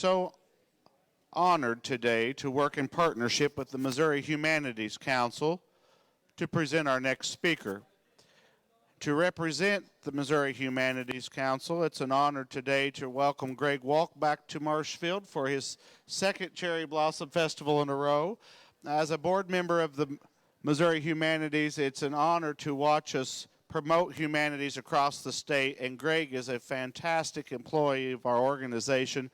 so honored today to work in partnership with the Missouri Humanities Council to present our next speaker. To represent the Missouri Humanities Council, it's an honor today to welcome Greg Walk back to Marshfield for his second Cherry Blossom Festival in a row. As a board member of the Missouri Humanities, it's an honor to watch us promote humanities across the state, and Greg is a fantastic employee of our organization,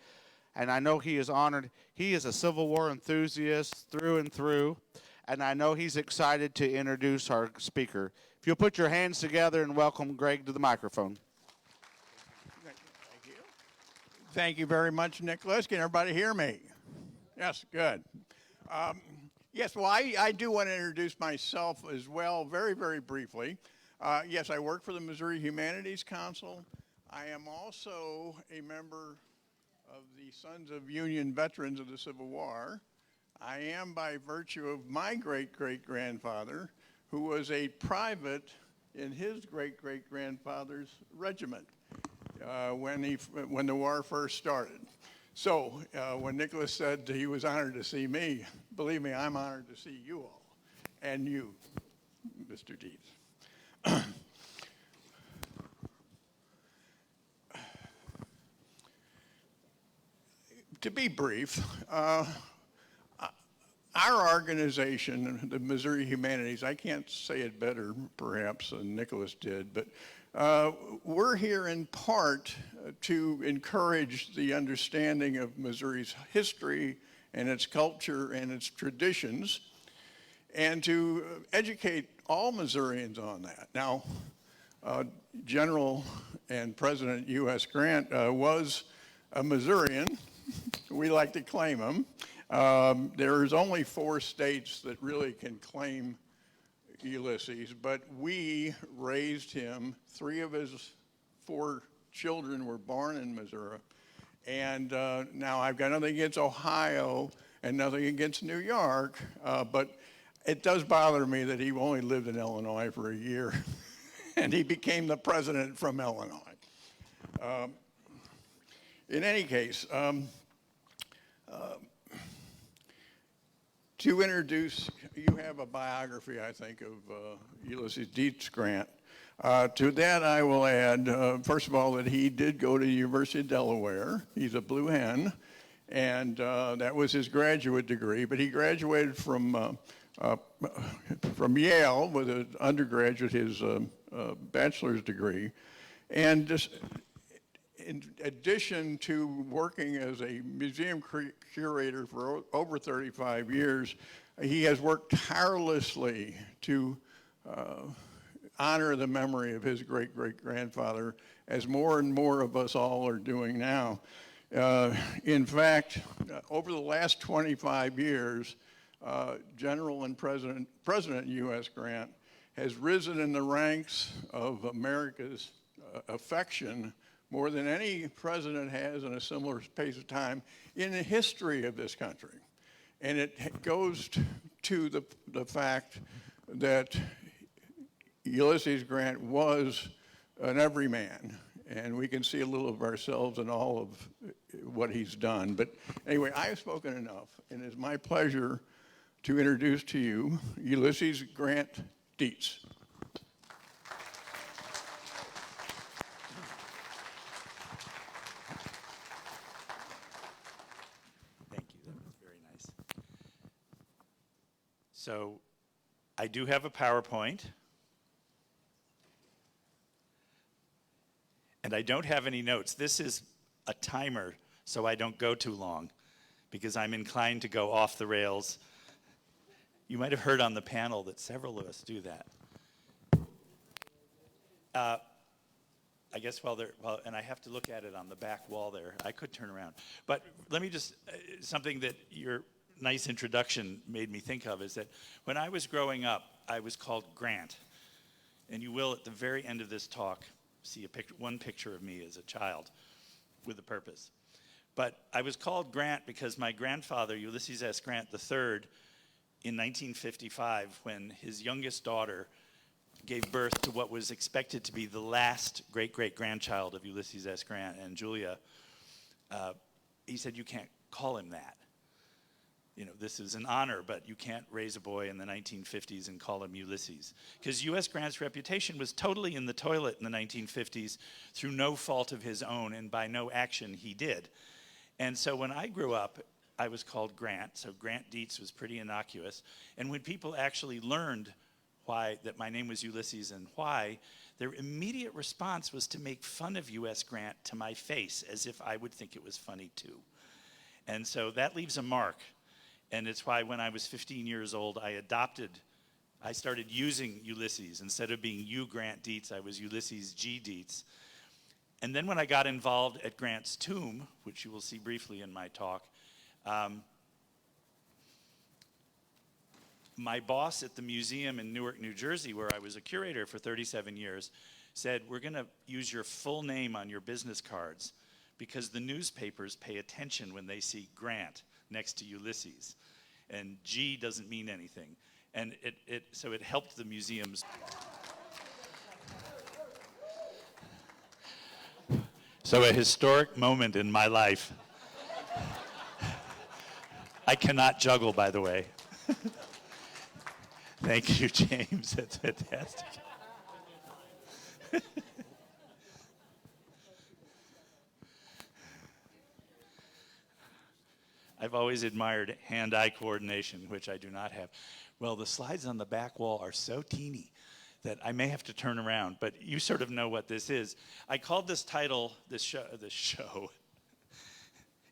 and I know he is honored. He is a Civil War enthusiast through and through, and I know he's excited to introduce our speaker. If you'll put your hands together and welcome Greg to the microphone. Thank you. Thank you very much, Nicholas. Can everybody hear me? Yes, good. Yes, well, I do want to introduce myself as well, very, very briefly. Yes, I work for the Missouri Humanities Council. I am also a member of the Sons of Union Veterans of the Civil War. I am by virtue of my great-great-grandfather, who was a private in his great-great-grandfather's regiment when the war first started. So when Nicholas said he was honored to see me, believe me, I'm honored to see you all, and you, Mr. Dietz. To be brief, our organization, the Missouri Humanities, I can't say it better perhaps than Nicholas did, but we're here in part to encourage the understanding of Missouri's history and its culture and its traditions, and to educate all Missourians on that. Now, General and President U.S. Grant was a Missourian. We like to claim him. There's only 4 states that really can claim Ulysses, but we raised him. 3 of his 4 children were born in Missouri. And now I've got nothing against Ohio and nothing against New York, but it does bother me that he only lived in Illinois for a year, and he became the president from Illinois. In any case, to introduce, you have a biography, I think, of Ulysses Dietz Grant. To that, I will add, first of all, that he did go to the University of Delaware. He's a blue hen, and that was his graduate degree. But he graduated from Yale with an undergraduate, his bachelor's degree. And just in addition to working as a museum curator for over 35 years, he has worked tirelessly to honor the memory of his great-great-grandfather, as more and more of us all are doing now. In fact, over the last 25 years, General and President U.S. Grant has risen in the ranks of America's affection more than any president has in a similar space of time in the history of this country. And it goes to the fact that Ulysses Grant was an everyman, and we can see a little of ourselves in all of what he's done. But anyway, I have spoken enough, and it's my pleasure to introduce to you Ulysses Grant Dietz. So I do have a PowerPoint, and I don't have any notes. This is a timer, so I don't go too long, because I'm inclined to go off the rails. You might have heard on the panel that several of us do that. I guess and I have to look at it on the back wall there. I could turn around. But let me just, something that your nice introduction made me think of is that when I was growing up, I was called Grant. And you will, at the very end of this talk, see one picture of me as a child with a purpose. But I was called Grant because my grandfather, Ulysses S. Grant III, in 1955, when his youngest daughter gave birth to what was expected to be the last great-great-grandchild of Ulysses S. Grant and Julia, he said, you can't call him that. You know, this is an honor, but you can't raise a boy in the 1950s and call him Ulysses. Because U.S. Grant's reputation was totally in the toilet in the 1950s through no fault of his own and by no action he did. And so when I grew up, I was called Grant, so Grant Dietz was pretty innocuous. And when people actually learned that my name was Ulysses and why, their immediate response was to make fun of U.S. Grant to my face, as if I would think it was funny too. And so that leaves a mark. And it's why when I was 15 years old, I started using Ulysses. Instead of being U Grant Dietz, I was Ulysses G. Dietz. And then when I got involved at Grant's tomb, which you will see briefly in my talk, my boss at the museum in Newark, New Jersey, where I was a curator for 37 years, said, we're going to use your full name on your business cards because the newspapers pay attention when they see Grant next to Ulysses. And G doesn't mean anything. And so it helped the museums. So a historic moment in my life. I cannot juggle, by the way. Thank you, James. That's fantastic. I've always admired hand-eye coordination, which I do not have. Well, the slides on the back wall are so teeny that I may have to turn around, but you sort of know what this is. I called this title, this show,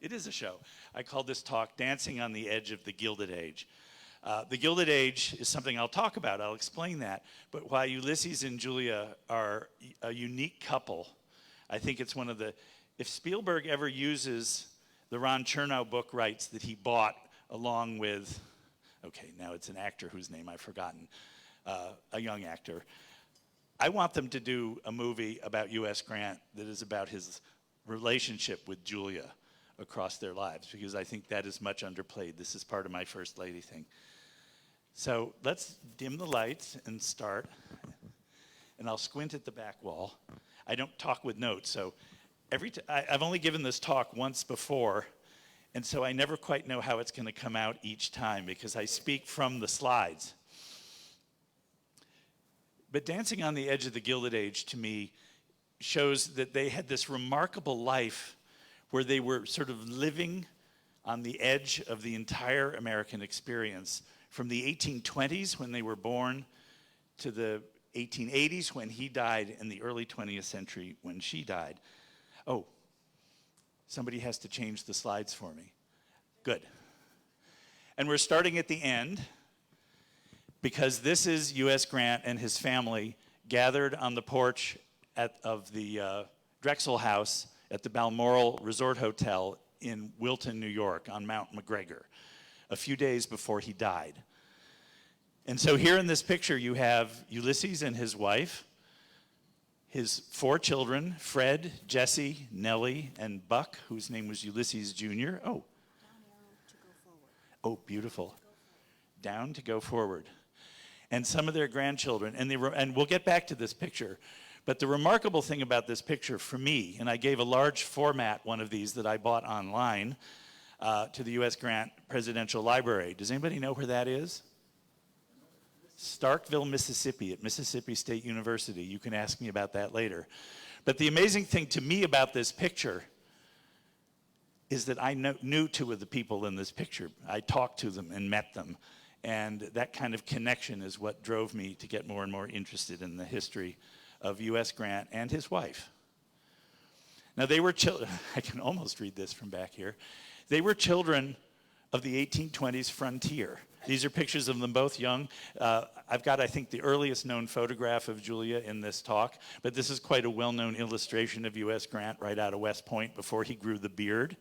it is a show. I called this talk, Dancing on the Edge of the Gilded Age. The Gilded Age is something I'll talk about, I'll explain that, but why Ulysses and Julia are a unique couple, I think it's one of the, if Spielberg ever uses the Ron Chernow book rights that he bought along with, okay, now it's an actor whose name I've forgotten, a young actor. I want them to do a movie about U.S. Grant that is about his relationship with Julia across their lives, because I think that is much underplayed. This is part of my First Lady thing. So let's dim the lights and start, and I'll squint at the back wall. I don't talk with notes, so I've only given this talk once before, and so I never quite know how it's going to come out each time because I speak from the slides. But Dancing on the Edge of the Gilded Age, to me, shows that they had this remarkable life where they were sort of living on the edge of the entire American experience, from the 1820s when they were born to the 1880s when he died, and the early 20th century when she died. Oh, somebody has to change the slides for me. Good. And we're starting at the end because this is U.S. Grant and his family gathered on the porch of the Drexel House at the Balmoral Resort Hotel in Wilton, New York, on Mount McGregor, a few days before he died. And so here in this picture you have Ulysses and his wife, his 4 children, Fred, Jesse, Nellie, and Buck, whose name was Ulysses Jr. Oh. Oh, beautiful. Down to go forward. And some of their grandchildren, and we'll get back to this picture, but the remarkable thing about this picture for me, and I gave a large format one of these that I bought online to the U.S. Grant Presidential Library. Does anybody know where that is? Starkville, Mississippi, at Mississippi State University. You can ask me about that later. But the amazing thing to me about this picture is that I knew 2 of the people in this picture. I talked to them and met them. And that kind of connection is what drove me to get more and more interested in the history of U.S. Grant and his wife. Now they were children, I can almost read this from back here. They were children of the 1820s frontier. These are pictures of them both young. I've got, I think, the earliest known photograph of Julia in this talk, but this is quite a well-known illustration of U.S. Grant right out of West Point before he grew the beard.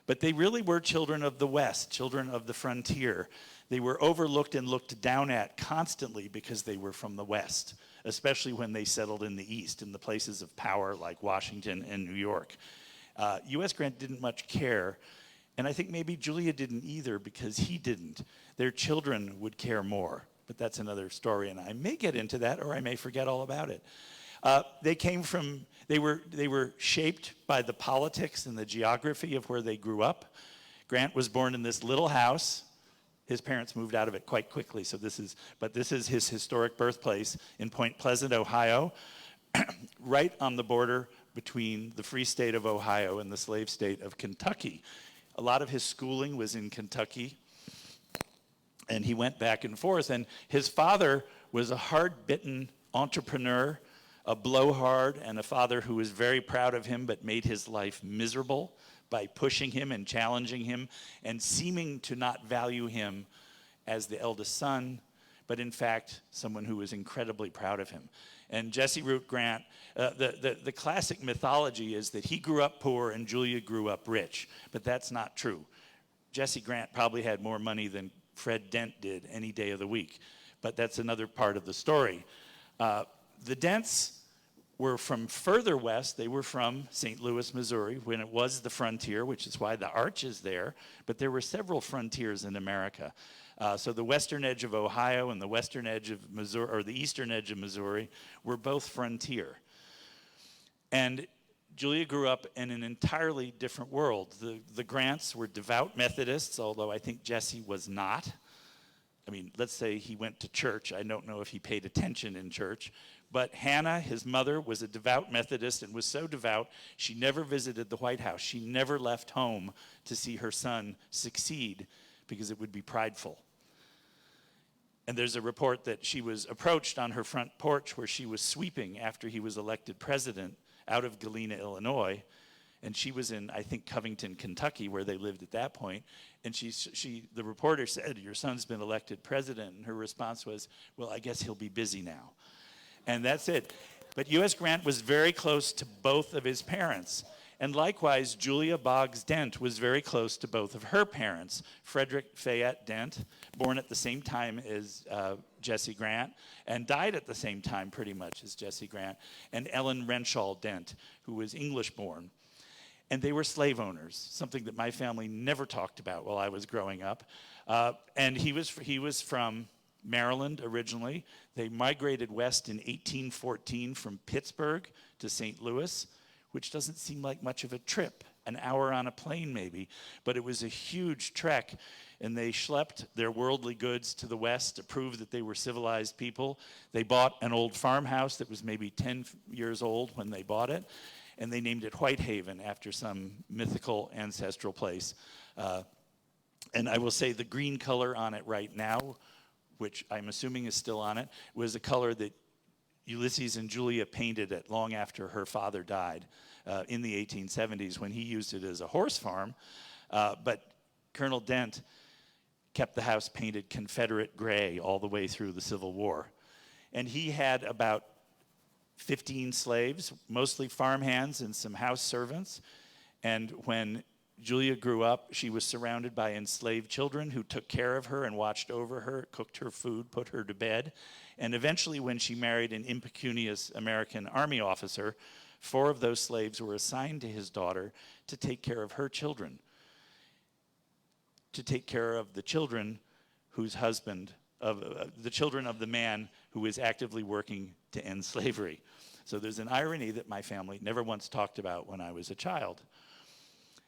But they really were children of the West, children of the frontier. They were overlooked and looked down at constantly because they were from the West, especially when they settled in the East, in the places of power like Washington and New York. U.S. Grant didn't much care, and I think maybe Julia didn't either because he didn't. Their children would care more, but that's another story, and I may get into that or I may forget all about it. They were shaped by the politics and the geography of where they grew up. Grant was born in this little house. His parents moved out of it quite quickly, this is his historic birthplace in Point Pleasant, Ohio, right on the border between the free state of Ohio and the slave state of Kentucky. A lot of his schooling was in Kentucky, and he went back and forth. And his father was a hard-bitten entrepreneur, a blowhard, and a father who was very proud of him but made his life miserable by pushing him and challenging him and seeming to not value him as the eldest son, but in fact, someone who was incredibly proud of him. And Jesse Root Grant, the classic mythology is that he grew up poor and Julia grew up rich, but that's not true. Jesse Grant probably had more money than Fred Dent did any day of the week, but that's another part of the story. The Dents were from further west. They were from St. Louis, Missouri, when it was the frontier, which is why the arch is there, but there were several frontiers in America. So the western edge of Ohio and the western edge of Missouri, or the eastern edge of Missouri, were both frontier. And Julia grew up in an entirely different world. The Grants were devout Methodists, although I think Jesse was not. I mean, let's say he went to church. I don't know if he paid attention in church. But Hannah, his mother, was a devout Methodist and was so devout, she never visited the White House. She never left home to see her son succeed because it would be prideful. And there's a report that she was approached on her front porch where she was sweeping after he was elected president out of Galena, Illinois. And she was in, I think, Covington, Kentucky, where they lived at that point. And the reporter said, "Your son's been elected president." And her response was, "Well, I guess he'll be busy now." And that's it. But U.S. Grant was very close to both of his parents. And likewise, Julia Boggs Dent was very close to both of her parents. Frederick Fayette Dent, born at the same time as Jesse Grant, and died at the same time pretty much as Jesse Grant, and Ellen Renshaw Dent, who was English-born. And they were slave owners, something that my family never talked about while I was growing up. And he was from Maryland originally. They migrated west in 1814 from Pittsburgh to St. Louis, which doesn't seem like much of a trip, an hour on a plane maybe, but it was a huge trek, and they schlepped their worldly goods to the west to prove that they were civilized people. They bought an old farmhouse that was maybe 10 years old when they bought it, and they named it Whitehaven after some mythical ancestral place. And I will say the green color on it right now, which I'm assuming is still on it, was a color that Ulysses and Julia painted it long after her father died in the 1870s when he used it as a horse farm. But Colonel Dent kept the house painted Confederate gray all the way through the Civil War. And he had about 15 slaves, mostly farmhands and some house servants. And when Julia grew up, she was surrounded by enslaved children who took care of her and watched over her, cooked her food, put her to bed. And eventually, when she married an impecunious American army officer, 4 of those slaves were assigned to his daughter to take care of her children, to take care of the children whose husband, the children of the man who was actively working to end slavery. So there's an irony that my family never once talked about when I was a child.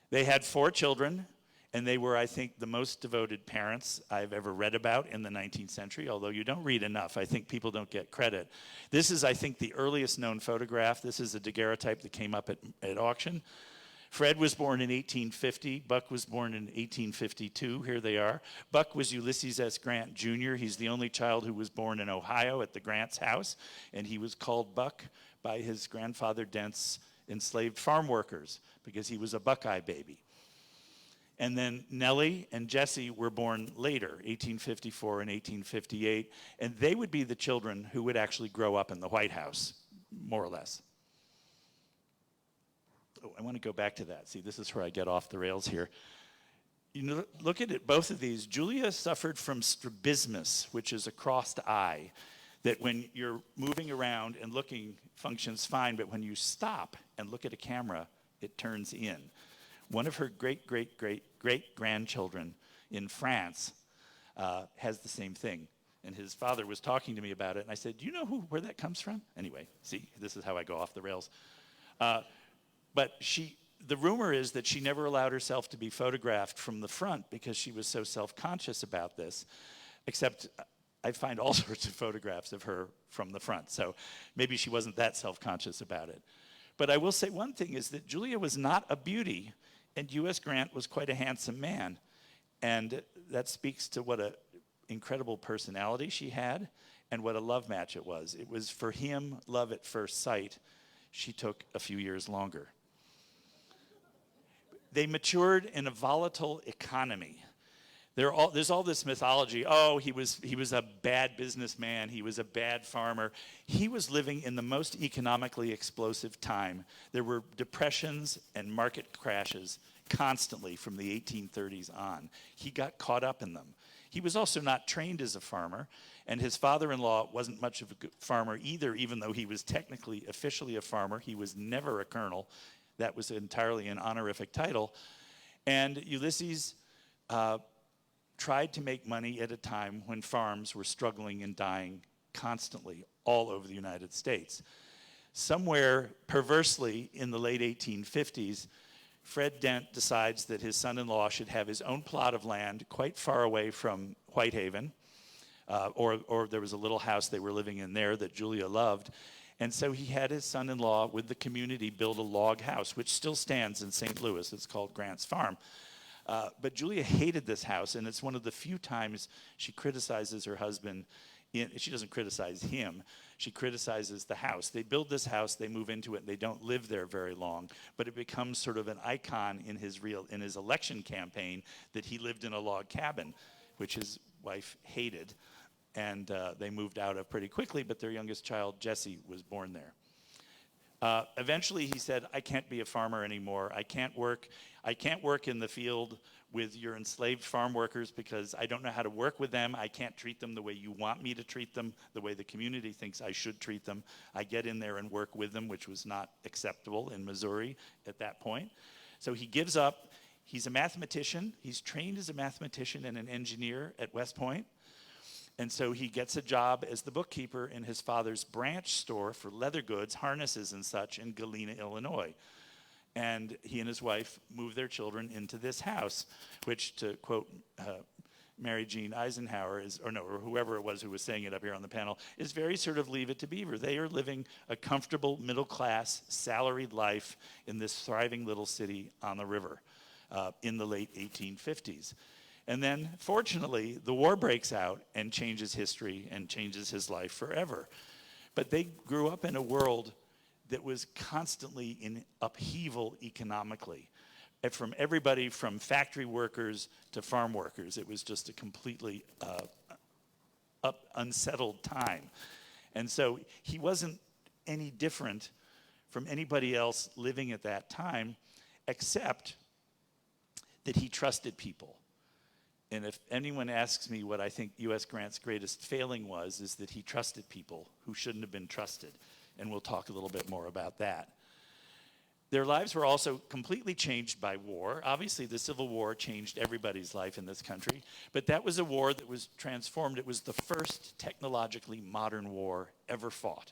They had 4 children, and they were, I think, the most devoted parents I've ever read about in the 19th century, although you don't read enough. I think people don't get credit. This is, I think, the earliest known photograph. This is a daguerreotype that came up at auction. Fred was born in 1850. Buck was born in 1852. Here they are. Buck was Ulysses S. Grant, Jr. He's the only child who was born in Ohio at the Grant's house, and he was called Buck by his grandfather Dent's enslaved farm workers because he was a Buckeye baby. And then Nellie and Jesse were born later, 1854 and 1858, and they would be the children who would actually grow up in the White House, more or less. Oh, I want to go back to that. See, this is where I get off the rails here. You know, look at it, both of these. Julia suffered from strabismus, which is a crossed eye, that when you're moving around and looking, functions fine, but when you stop and look at a camera, it turns in. One of her great-great-great-great-grandchildren in France has the same thing. And his father was talking to me about it, and I said, do you know where that comes from? Anyway, see, this is how I go off the rails. But the rumor is that she never allowed herself to be photographed from the front because she was so self-conscious about this, except I find all sorts of photographs of her from the front, so maybe she wasn't that self-conscious about it. But I will say one thing is that Julia was not a beauty, and U.S. Grant was quite a handsome man. And that speaks to what an incredible personality she had and what a love match it was. It was, for him, love at first sight. She took a few years longer. They matured in a volatile economy. There's all this mythology. Oh, he was a bad businessman. He was a bad farmer. He was living in the most economically explosive time. There were depressions and market crashes constantly from the 1830s on. He got caught up in them. He was also not trained as a farmer, and his father-in-law wasn't much of a good farmer either, even though he was technically, officially a farmer. He was never a colonel. That was entirely an honorific title. And Ulysses tried to make money at a time when farms were struggling and dying constantly all over the United States. Somewhere, perversely, in the late 1850s, Fred Dent decides that his son-in-law should have his own plot of land quite far away from Whitehaven, or there was a little house they were living in there that Julia loved. And so he had his son-in-law with the community build a log house, which still stands in St. Louis. It's called Grant's Farm. But Julia hated this house, and it's one of the few times she criticizes her husband. She doesn't criticize him. She criticizes the house. They build this house, they move into it, and they don't live there very long. But it becomes sort of an icon in his election campaign that he lived in a log cabin, which his wife hated. And they moved out of pretty quickly, but their youngest child, Jesse, was born there. Eventually he said, I can't be a farmer anymore. I can't work in the field with your enslaved farm workers because I don't know how to work with them. I can't treat them the way you want me to treat them, the way the community thinks I should treat them. I get in there and work with them, which was not acceptable in Missouri at that point. So he gives up. He's a mathematician. He's trained as a mathematician and an engineer at West Point. And so he gets a job as the bookkeeper in his father's branch store for leather goods, harnesses and such in Galena, Illinois. And he and his wife moved their children into this house, which, to quote Mary Jean Eisenhower, or whoever it was who was saying it up here on the panel, is very sort of Leave It to Beaver. They are living a comfortable, middle-class, salaried life in this thriving little city on the river in the late 1850s. And then, fortunately, the war breaks out and changes history and changes his life forever. But they grew up in a world that was constantly in upheaval economically. And from everybody from factory workers to farm workers, it was just a completely unsettled time. And so he wasn't any different from anybody else living at that time, except that he trusted people. And if anyone asks me what I think U.S. Grant's greatest failing was, is that he trusted people who shouldn't have been trusted. And we'll talk a little bit more about that. Their lives were also completely changed by war. Obviously, the Civil War changed everybody's life in this country, but that was a war that was transformed. It was the first technologically modern war ever fought.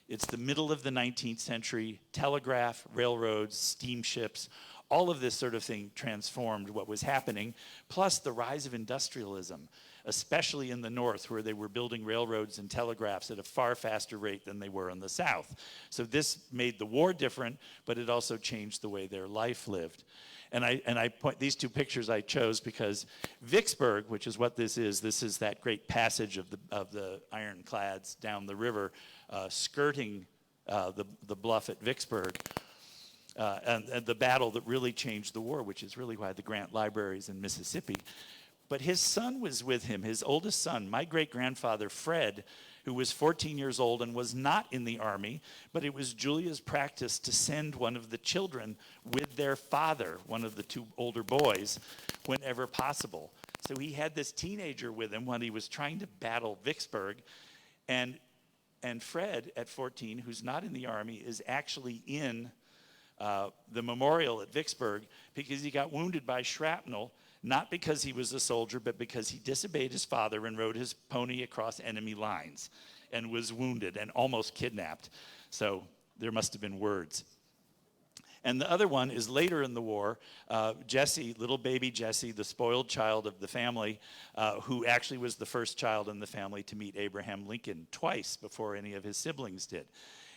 It's the middle of the 19th century. Telegraph, railroads, steamships, all of this sort of thing transformed what was happening, plus the rise of industrialism, especially in the North, where they were building railroads and telegraphs at a far faster rate than they were in the South. So this made the war different, but it also changed the way their life lived. And I point these two pictures I chose because Vicksburg, which is what this is that great passage of the ironclads down the river, skirting the bluff at Vicksburg. And the battle that really changed the war, which is really why the Grant Library is in Mississippi. But his son was with him, his oldest son, my great-grandfather Fred, who was 14 years old and was not in the Army, but it was Julia's practice to send one of the children with their father, one of the two older boys, whenever possible. So he had this teenager with him when he was trying to battle Vicksburg, and Fred, at 14, who's not in the Army, is actually in the memorial at Vicksburg because he got wounded by shrapnel, not because he was a soldier, but because he disobeyed his father and rode his pony across enemy lines and was wounded and almost kidnapped. So there must have been words. And the other one is later in the war, Jesse, little baby Jesse, the spoiled child of the family, who actually was the first child in the family to meet Abraham Lincoln twice before any of his siblings did.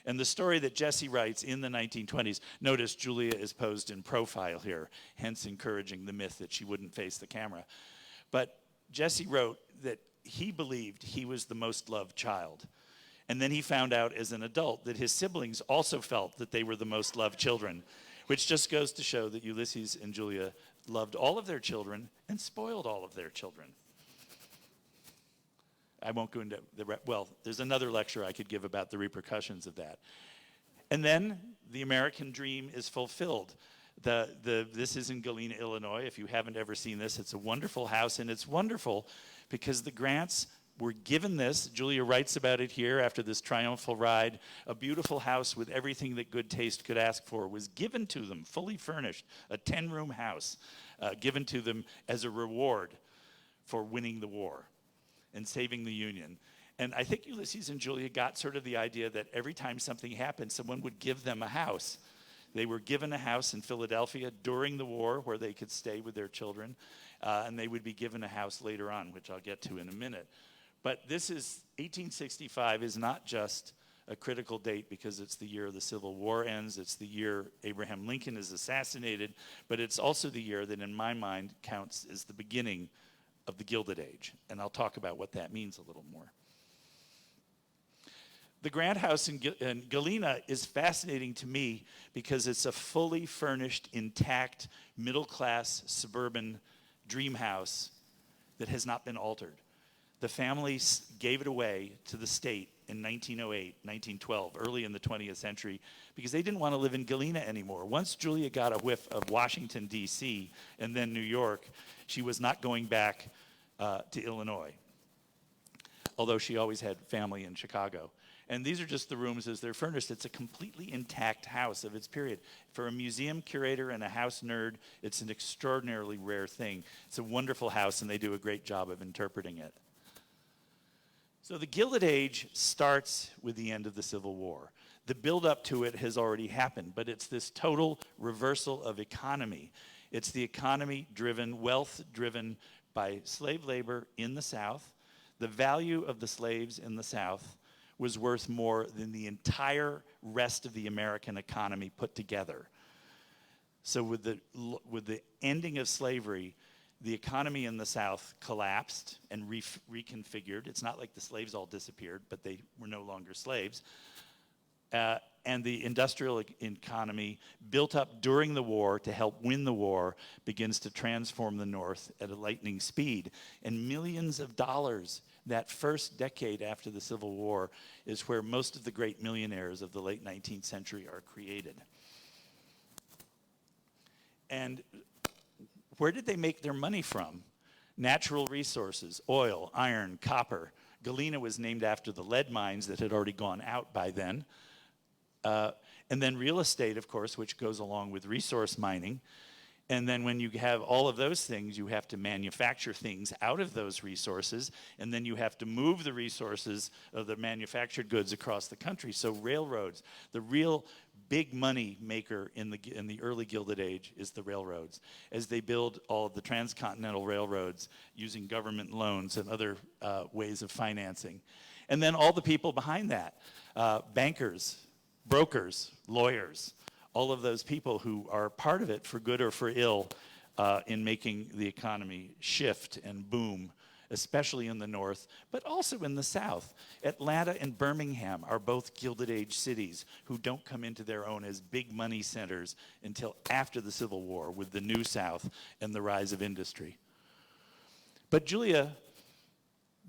And the story that Jesse writes in the 1920s, notice Julia is posed in profile here, hence encouraging the myth that she wouldn't face the camera. But Jesse wrote that he believed he was the most loved child. And then he found out as an adult that his siblings also felt that they were the most loved children, which just goes to show that Ulysses and Julia loved all of their children and spoiled all of their children. I won't go into well, there's another lecture I could give about the repercussions of that. And then the American dream is fulfilled. This is in Galena, Illinois. If you haven't ever seen this, it's a wonderful house, and it's wonderful because the Grants were given this. Julia writes about it here after this triumphal ride. A beautiful house with everything that good taste could ask for was given to them, fully furnished, a 10-room house given to them as a reward for winning the war and saving the Union. And I think Ulysses and Julia got sort of the idea that every time something happened, someone would give them a house. They were given a house in Philadelphia during the war where they could stay with their children, and they would be given a house later on, which I'll get to in a minute. But this is, 1865 is not just a critical date because it's the year the Civil War ends, it's the year Abraham Lincoln is assassinated, but it's also the year that in my mind counts as the beginning of the Gilded Age. And I'll talk about what that means a little more. The Grant House in Galena is fascinating to me because it's a fully furnished, intact, middle-class, suburban dream house that has not been altered. The family gave it away to the state in 1908, 1912, early in the 20th century, because they didn't want to live in Galena anymore. Once Julia got a whiff of Washington, D.C., and then New York, she was not going back to Illinois, although she always had family in Chicago. And these are just the rooms as they're furnished. It's a completely intact house of its period. For a museum curator and a house nerd, it's an extraordinarily rare thing. It's a wonderful house, and they do a great job of interpreting it. So the Gilded Age starts with the end of the Civil War. The build-up to it has already happened, but it's this total reversal of economy. It's the economy driven, wealth driven by slave labor in the South. The value of the slaves in the South was worth more than the entire rest of the American economy put together. So with the ending of slavery, the economy in the South collapsed and reconfigured. It's not like the slaves all disappeared, but they were no longer slaves. And the industrial economy built up during the war to help win the war begins to transform the North at a lightning speed. And millions of dollars that first decade after the Civil War is where most of the great millionaires of the late 19th century are created. And where did they make their money from? Natural resources, oil, iron, copper. Galena was named after the lead mines that had already gone out by then. And then real estate, of course, which goes along with resource mining. And then when you have all of those things, you have to manufacture things out of those resources, and then you have to move the resources of the manufactured goods across the country. So railroads, the real big money maker in the early Gilded Age is the railroads, as they build all of the transcontinental railroads using government loans and other ways of financing. And then all the people behind that, bankers, brokers, lawyers, all of those people who are part of it for good or for ill in making the economy shift and boom, especially in the North, but also in the South. Atlanta and Birmingham are both Gilded Age cities who don't come into their own as big money centers until after the Civil War with the New South and the rise of industry. But Julia,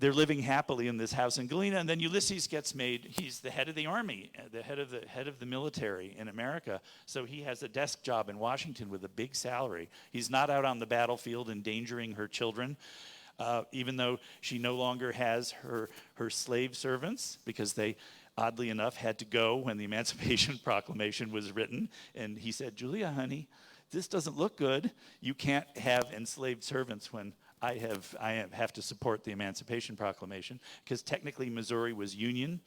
they're living happily in this house in Galena, and then Ulysses gets made. He's the head of the army, the head of the military in America. So he has a desk job in Washington with a big salary. He's not out on the battlefield endangering her children, even though she no longer has her slave servants because they oddly enough, had to go when the Emancipation Proclamation was written. And he said, Julia, honey, this doesn't look good. You can't have enslaved servants when I have to support the Emancipation Proclamation, because technically Missouri was Union,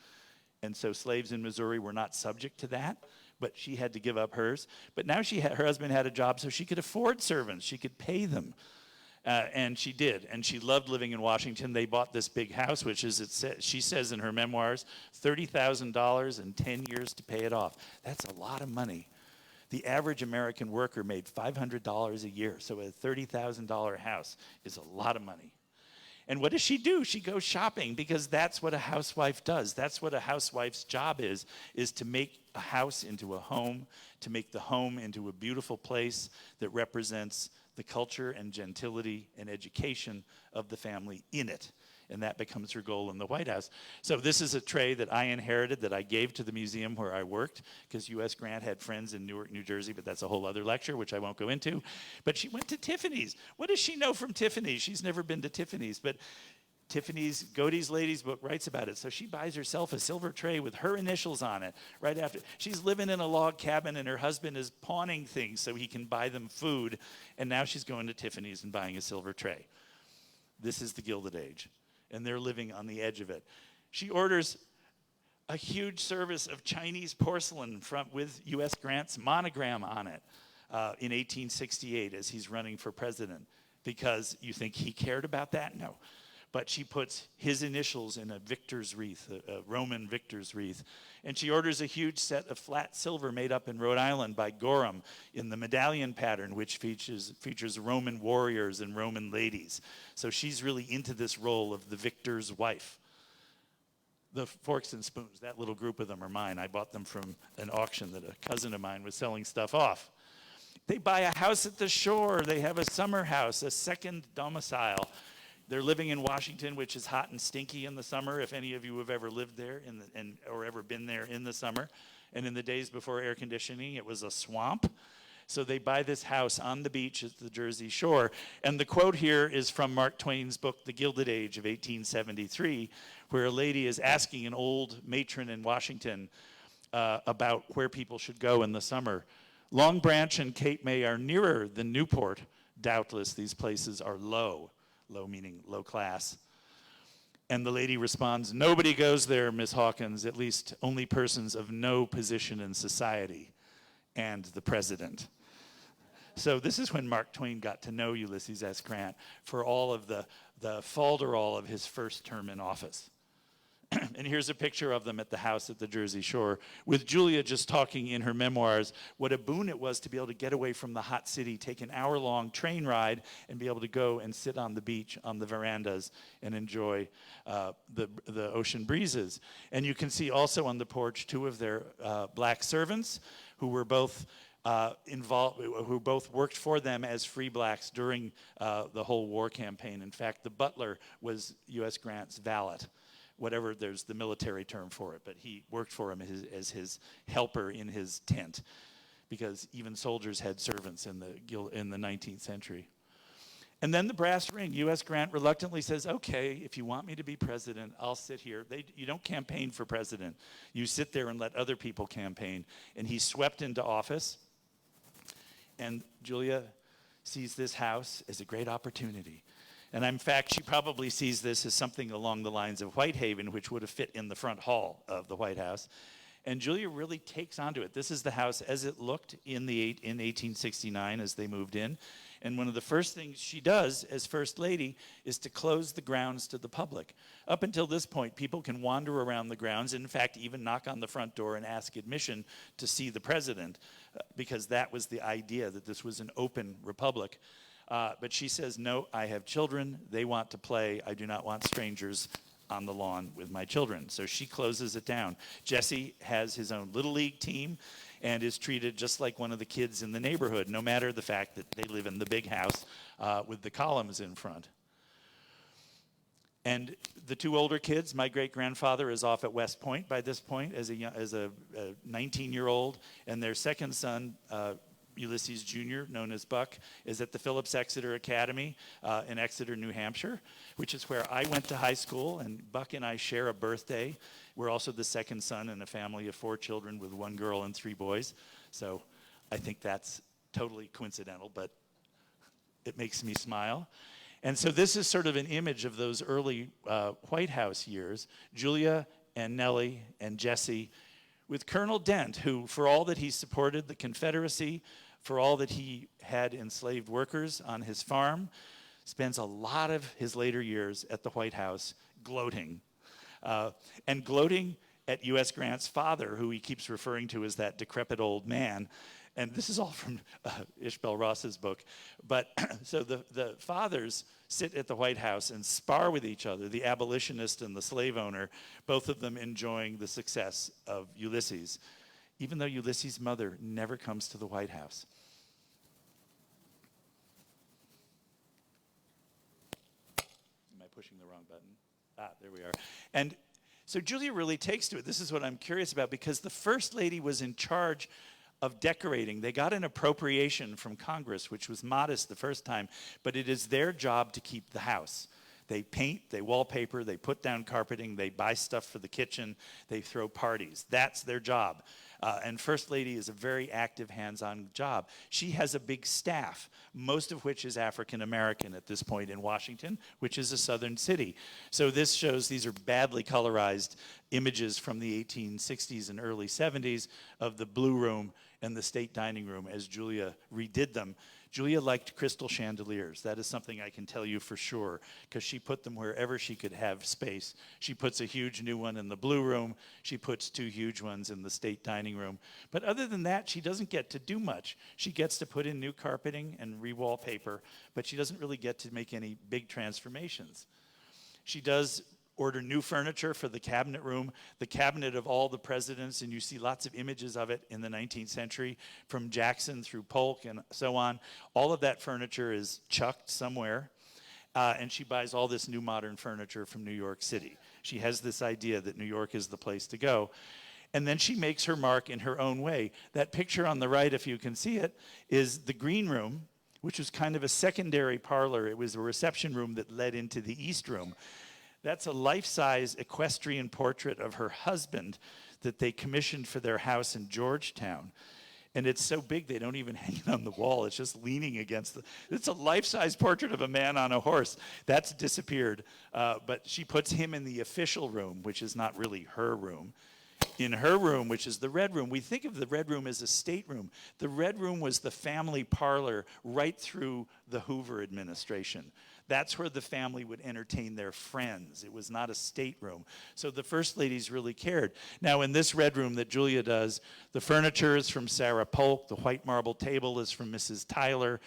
and so slaves in Missouri were not subject to that, but she had to give up hers. But now her husband had a job so she could afford servants. She could pay them. And she did, and she loved living in Washington. They bought this big house, which is, she says in her memoirs, $30,000 and 10 years to pay it off. That's a lot of money. The average American worker made $500 a year, so a $30,000 house is a lot of money. And what does she do? She goes shopping, because that's what a housewife does. That's what a housewife's job is to make a house into a home, to make the home into a beautiful place that represents the culture and gentility and education of the family in it. And that becomes her goal in the White House. So this is a tray that I inherited, that I gave to the museum where I worked, because U.S. Grant had friends in Newark, New Jersey, but that's a whole other lecture, which I won't go into. But she went to Tiffany's. What does she know from Tiffany's? She's never been to Tiffany's, but Tiffany's, Godey's Ladies book writes about it. So she buys herself a silver tray with her initials on it right after. She's living in a log cabin, and her husband is pawning things so he can buy them food. And now she's going to Tiffany's and buying a silver tray. This is the Gilded Age, and they're living on the edge of it. She orders a huge service of Chinese porcelain with U.S. Grant's monogram on it in 1868 as he's running for president. Because you think he cared about that? No. But she puts his initials in a victor's wreath, a Roman victor's wreath. And she orders a huge set of flat silver made up in Rhode Island by Gorham in the medallion pattern, which features Roman warriors and Roman ladies. So she's really into this role of the victor's wife. The forks and spoons, that little group of them are mine. I bought them from an auction that a cousin of mine was selling stuff off. They buy a house at the shore. They have a summer house, a second domicile. They're living in Washington, which is hot and stinky in the summer, if any of you have ever lived there or ever been there in the summer. And in the days before air conditioning, it was a swamp. So they buy this house on the beach at the Jersey Shore. And the quote here is from Mark Twain's book, The Gilded Age of 1873, where a lady is asking an old matron in Washington about where people should go in the summer. Long Branch and Cape May are nearer than Newport. Doubtless these places are low. Low meaning low class. And the lady responds, nobody goes there, Miss Hawkins, at least only persons of no position in society, and the president. So this is when Mark Twain got to know Ulysses S. Grant for all of the falderall of his first term in office. And here's a picture of them at the house at the Jersey Shore, with Julia just talking in her memoirs what a boon it was to be able to get away from the hot city, take an hour-long train ride, and be able to go and sit on the beach, on the verandas, and enjoy the ocean breezes. And you can see also on the porch two of their black servants who were both who both worked for them as free blacks during the whole war campaign. In fact, the butler was U.S. Grant's valet. Whatever, there's the military term for it, but he worked for him as his helper in his tent, because even soldiers had servants in the 19th century. And then the brass ring. U.S. Grant reluctantly says, okay, if you want me to be president, I'll sit here. You don't campaign for president. You sit there and let other people campaign. And he's swept into office, and Julia sees this house as a great opportunity. And in fact, she probably sees this as something along the lines of Whitehaven, which would have fit in the front hall of the White House. And Julia really takes onto it. This is the house as it looked in 1869 as they moved in. And one of the first things she does as First Lady is to close the grounds to the public. Up until this point, people can wander around the grounds, and in fact, even knock on the front door and ask admission to see the president, because that was the idea, that this was an open republic. But she says, no, I have children. They want to play. I do not want strangers on the lawn with my children. So she closes it down. Jesse has his own Little League team and is treated just like one of the kids in the neighborhood, no matter the fact that they live in the big house with the columns in front. And the two older kids, my great-grandfather is off at West Point by this point as a 19-year-old, and their second son, Ulysses Jr., known as Buck, is at the Phillips Exeter Academy in Exeter, New Hampshire, which is where I went to high school, and Buck and I share a birthday. We're also the second son in a family of 4 children with 1 girl and 3 boys. So I think that's totally coincidental, but it makes me smile. And so this is sort of an image of those early White House years. Julia and Nellie and Jesse, with Colonel Dent, who, for all that he supported the Confederacy, for all that he had enslaved workers on his farm, spends a lot of his later years at the White House gloating. And gloating at U.S. Grant's father, who he keeps referring to as that decrepit old man. And this is all from Ishbel Ross's book. But so the fathers sit at the White House and spar with each other, the abolitionist and the slave owner, both of them enjoying the success of Ulysses, even though Ulysses' mother never comes to the White House. Am I pushing the wrong button? There we are. And so Julia really takes to it. This is what I'm curious about, because the First Lady was in charge of decorating. They got an appropriation from Congress, which was modest the first time, but it is their job to keep the house. They paint, they wallpaper, they put down carpeting, they buy stuff for the kitchen, they throw parties. That's their job. And First Lady is a very active, hands-on job. She has a big staff, most of which is African American at this point in Washington, which is a southern city. So this shows, these are badly colorized images from the 1860s and early 70s of the Blue Room and the State Dining Room as Julia redid them. Julia liked crystal chandeliers. That is something I can tell you for sure, because she put them wherever she could have space. She puts a huge new one in the Blue Room. She puts 2 huge ones in the State Dining Room. But other than that, she doesn't get to do much. She gets to put in new carpeting and re-wallpaper, but she doesn't really get to make any big transformations. She does order new furniture for the cabinet room, the cabinet of all the presidents, and you see lots of images of it in the 19th century, from Jackson through Polk and so on. All of that furniture is chucked somewhere, and she buys all this new modern furniture from New York City. She has this idea that New York is the place to go. And then she makes her mark in her own way. That picture on the right, if you can see it, is the green room, which was kind of a secondary parlor. It was a reception room that led into the East Room. That's a life-size equestrian portrait of her husband that they commissioned for their house in Georgetown. And it's so big they don't even hang it on the wall. It's just leaning against it's a life-size portrait of a man on a horse. That's disappeared. But she puts him in the official room, which is not really her room. In her room, which is the Red Room, we think of the Red Room as a stateroom. The Red Room was the family parlor right through the Hoover administration. That's where the family would entertain their friends. It was not a stateroom. So the First Ladies really cared. Now, in this Red Room that Julia does, the furniture is from Sarah Polk. The white marble table is from Mrs. Tyler.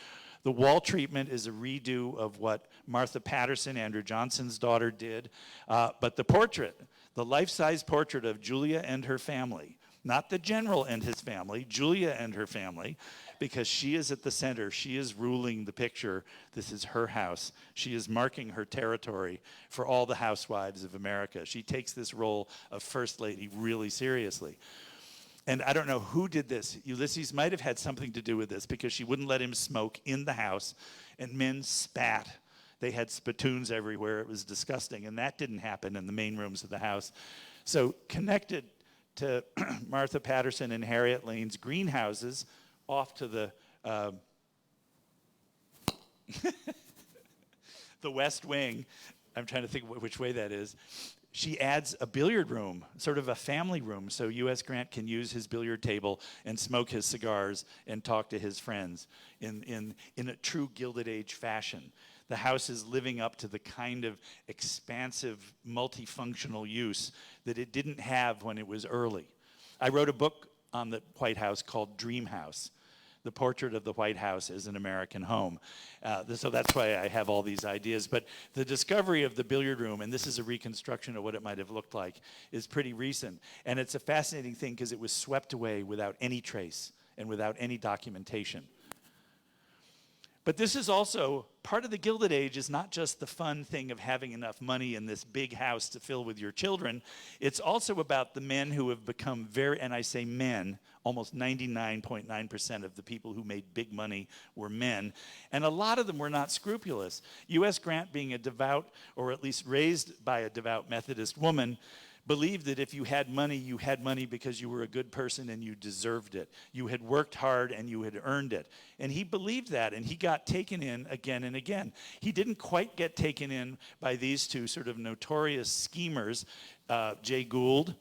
The wall treatment is a redo of what Martha Patterson, Andrew Johnson's daughter, did. But the portrait, the life-size portrait of Julia and her family, not the general and his family, Julia and her family, because she is at the center. She is ruling the picture. This is her house. She is marking her territory for all the housewives of America. She takes this role of First Lady really seriously. And I don't know who did this. Ulysses might have had something to do with this, because she wouldn't let him smoke in the house, and men spat. They had spittoons everywhere. It was disgusting, and that didn't happen in the main rooms of the house. So connected to Martha Patterson and Harriet Lane's greenhouses, off to the the West Wing. I'm trying to think which way that is. She adds a billiard room, sort of a family room, so U.S. Grant can use his billiard table and smoke his cigars and talk to his friends in a true Gilded Age fashion. The house is living up to the kind of expansive, multifunctional use that it didn't have when it was early. I wrote a book on the White House called Dream House, the portrait of the White House as an American home. So that's why I have all these ideas. But the discovery of the billiard room, and this is a reconstruction of what it might have looked like, is pretty recent. And it's a fascinating thing because it was swept away without any trace and without any documentation. But this is also, part of the Gilded Age is not just the fun thing of having enough money in this big house to fill with your children. It's also about the men who have become very, and I say men, almost 99.9% of the people who made big money were men. And a lot of them were not scrupulous. U.S. Grant, being a devout, or at least raised by a devout Methodist woman, believed that if you had money because you were a good person and you deserved it. You had worked hard and you had earned it. And he believed that, and he got taken in again and again. He didn't quite get taken in by these two sort of notorious schemers, Jay Gould,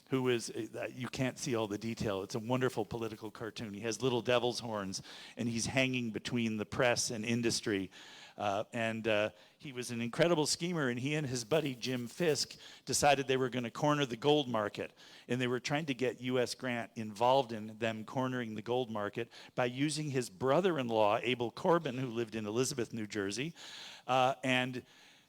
who is, you can't see all the detail. It's a wonderful political cartoon. He has little devil's horns, and he's hanging between the press and industry. He was an incredible schemer, and he and his buddy Jim Fisk decided they were going to corner the gold market. And they were trying to get U.S. Grant involved in them cornering the gold market by using his brother-in-law, Abel Corbin, who lived in Elizabeth, New Jersey. And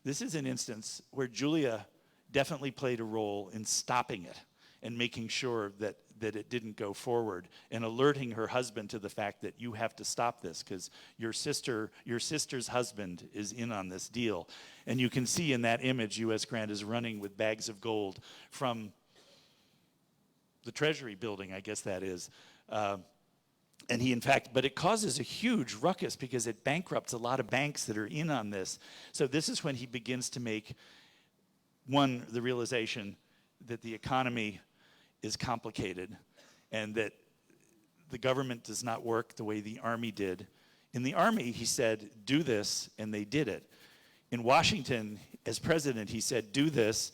this is an instance where Julia definitely played a role in stopping it and making sure that it didn't go forward, and alerting her husband to the fact that you have to stop this because your sister's husband is in on this deal. And you can see in that image U.S. Grant is running with bags of gold from the Treasury building, I guess that is. And he, in fact, but it causes a huge ruckus because it bankrupts a lot of banks that are in on this. So this is when he begins to make, the realization that the economy is complicated and that the government does not work the way the Army did. In the Army, he said, do this, and they did it. In Washington, as president, he said, do this,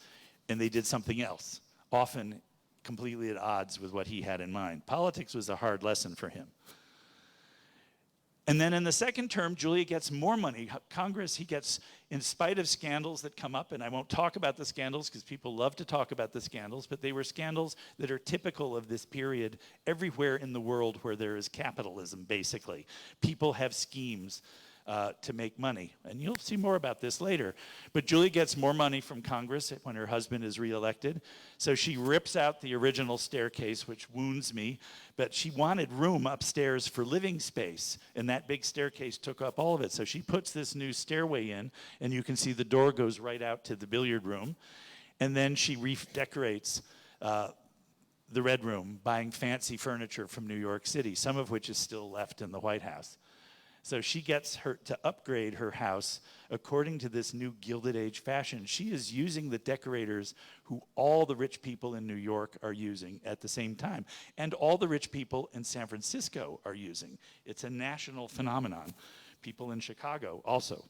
and they did something else, often completely at odds with what he had in mind. Politics was a hard lesson for him. And then in the second term, Julia gets more money. Congress, he gets, in spite of scandals that come up, and I won't talk about the scandals because people love to talk about the scandals, but they were scandals that are typical of this period everywhere in the world where there is capitalism, basically. People have schemes to make money. And you'll see more about this later. But Julia gets more money from Congress when her husband is reelected. So she rips out the original staircase, which wounds me. But she wanted room upstairs for living space. And that big staircase took up all of it. So she puts this new stairway in. And you can see the door goes right out to the billiard room. And then she redecorates the Red Room, buying fancy furniture from New York City, some of which is still left in the White House. So she gets her to upgrade her house according to this new Gilded Age fashion. She is using the decorators who all the rich people in New York are using at the same time, and all the rich people in San Francisco are using. It's a national phenomenon. People in Chicago also.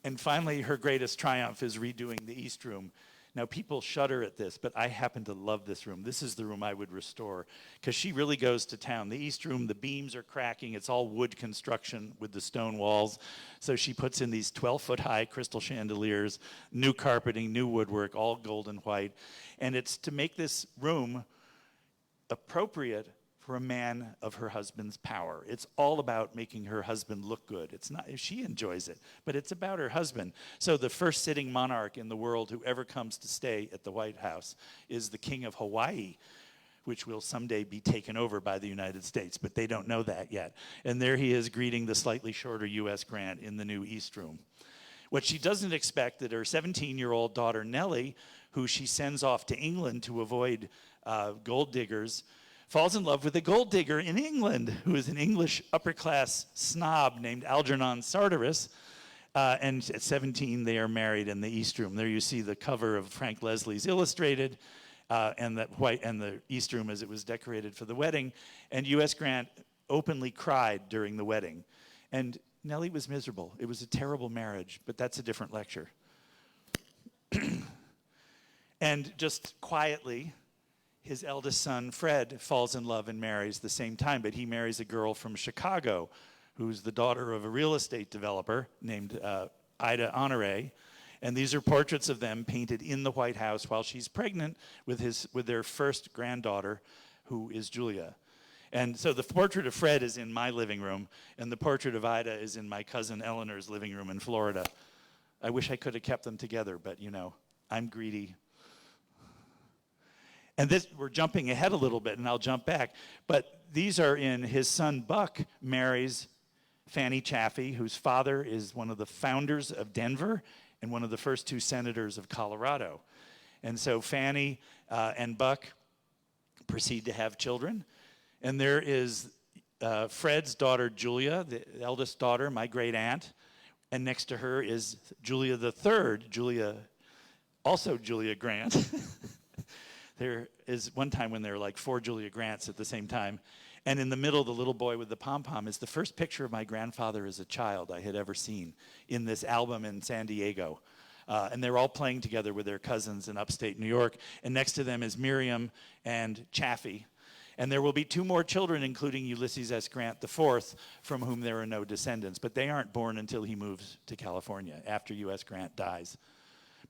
And finally, her greatest triumph is redoing the East Room. Now, people shudder at this, but I happen to love this room. This is the room I would restore, because she really goes to town. The East Room, the beams are cracking. It's all wood construction with the stone walls. So she puts in these 12-foot-high crystal chandeliers, new carpeting, new woodwork, all gold and white. And it's to make this room appropriate for a man of her husband's power. It's all about making her husband look good. It's not, she enjoys it, but it's about her husband. So the first sitting monarch in the world who ever comes to stay at the White House is the King of Hawaii, which will someday be taken over by the United States, but they don't know that yet. And there he is greeting the slightly shorter U.S. Grant in the new East Room. What she doesn't expect that her 17-year-old daughter Nellie, who she sends off to England to avoid gold diggers, falls in love with a gold digger in England who is an English upper-class snob named Algernon Sartoris. And at 17, they are married in the East Room. There you see the cover of Frank Leslie's Illustrated and the East Room as it was decorated for the wedding. And U.S. Grant openly cried during the wedding. And Nellie was miserable. It was a terrible marriage, but that's a different lecture. And just quietly, his eldest son, Fred, falls in love and marries the same time, but he marries a girl from Chicago who's the daughter of a real estate developer named Ida Honore. And these are portraits of them painted in the White House while she's pregnant with their first granddaughter, who is Julia. And so the portrait of Fred is in my living room, and the portrait of Ida is in my cousin Eleanor's living room in Florida. I wish I could have kept them together, but you know, I'm greedy. And this, we're jumping ahead a little bit, and I'll jump back. But these are in his son Buck marries Fanny Chaffee, whose father is one of the founders of Denver and one of the first 2 senators of Colorado. And so Fanny and Buck proceed to have children. And there is Fred's daughter, Julia, the eldest daughter, my great aunt. And next to her is Julia the third, also Julia Grant. There is one time when there were like 4 Julia Grants at the same time. And in the middle, the little boy with the pom-pom is the first picture of my grandfather as a child I had ever seen in this album in San Diego. And they're all playing together with their cousins in upstate New York. And next to them is Miriam and Chaffee. And there will be 2 more children, including Ulysses S. Grant IV, from whom there are no descendants. But they aren't born until he moves to California, after U.S. Grant dies.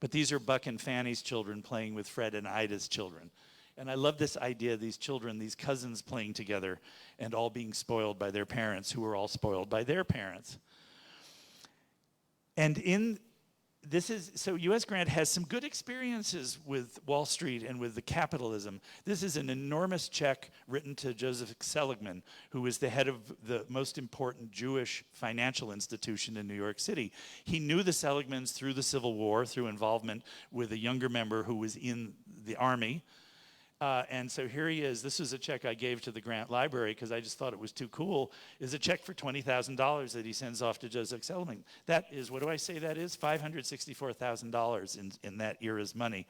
But these are Buck and Fanny's children playing with Fred and Ida's children. And I love this idea, these children, these cousins playing together and all being spoiled by their parents, who are all spoiled by their parents. And so U.S. Grant has some good experiences with Wall Street and with the capitalism. This is an enormous check written to Joseph Seligman, who was the head of the most important Jewish financial institution in New York City. He knew the Seligmans through the Civil War, through involvement with a younger member who was in the army. And so here he is. This is a check I gave to the Grant Library because I just thought it was too cool. Is a check for $20,000 that he sends off to Joseph Seligman. That is, what do I say that is? $564,000 in that era's money.